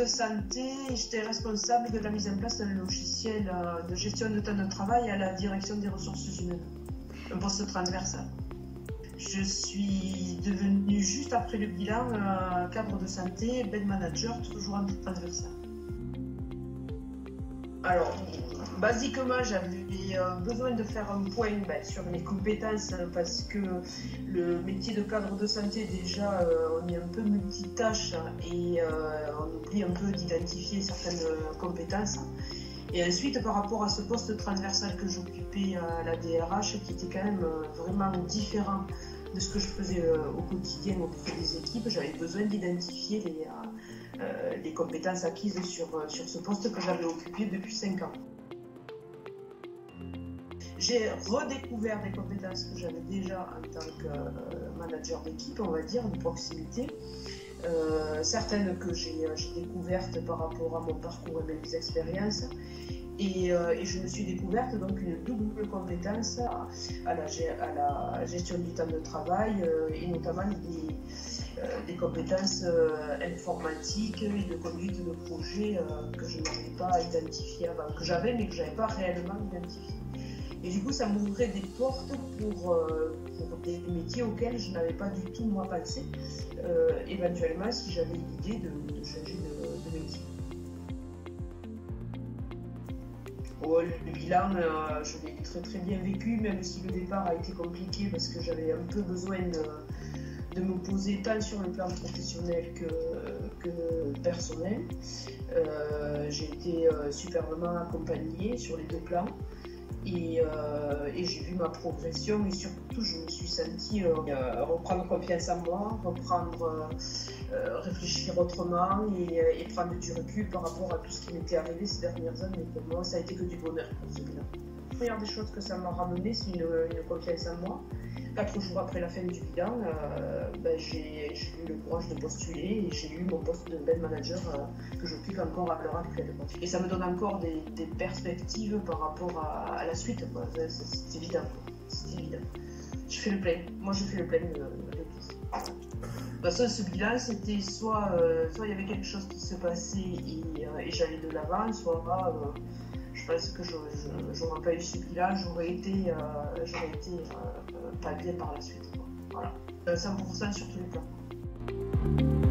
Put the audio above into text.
de santé, j'étais responsable de la mise en place d'un logiciel de gestion de temps de travail à la direction des ressources humaines, un poste transversal. Je suis devenue juste après le bilan cadre de santé, bed manager, toujours en transversal. Alors, basiquement, j'avais besoin de faire un point sur mes compétences parce que le métier de cadre de santé, déjà, on est un peu multitâche et on oublie un peu d'identifier certaines compétences. Et ensuite, par rapport à ce poste transversal que j'occupais à la DRH, qui était quand même vraiment différent de ce que je faisais au quotidien auprès des équipes, j'avais besoin d'identifier les compétences acquises sur ce poste que j'avais occupé depuis 5 ans. J'ai redécouvert des compétences que j'avais déjà en tant que manager d'équipe, on va dire, de proximité. Certaines que j'ai découvertes par rapport à mon parcours et mes expériences. Et je me suis découverte donc une double compétence à la gestion du temps de travail et notamment des compétences informatiques et de conduite de projet que je n'avais pas identifiées avant, que j'avais mais que je n'avais pas réellement identifié. Et du coup, ça m'ouvrait des portes pour des métiers auxquels je n'avais pas du tout moi pensé, éventuellement si j'avais l'idée de changer de métier. Oh, le bilan, je l'ai très bien vécu, même si le départ a été compliqué parce que j'avais un peu besoin de me poser tant sur le plan professionnel que personnel. J'ai été superbement accompagnée sur les deux plans. Et j'ai vu ma progression et surtout je me suis sentie reprendre confiance en moi, réfléchir autrement et prendre du recul par rapport à tout ce qui m'était arrivé ces dernières années. Pour moi, ça a été que du bonheur pour ce bilan. La première des choses que ça m'a ramené, c'est une confiance en moi. 4 jours après la fin du bilan, j'ai eu le courage de postuler et j'ai eu mon poste de bed manager que j'occupe encore à l'heure actuelle. Et ça me donne encore des perspectives par rapport à la suite. C'est évident. Je fais le plein. Moi, je fais le plein de tout. De toute façon, ce bilan, c'était soit il y avait quelque chose qui se passait et j'allais de l'avant, soit je pense que j'aurais pas eu ce bilan, j'aurais été pas bien par la suite. Voilà. 100% sur tous les plans.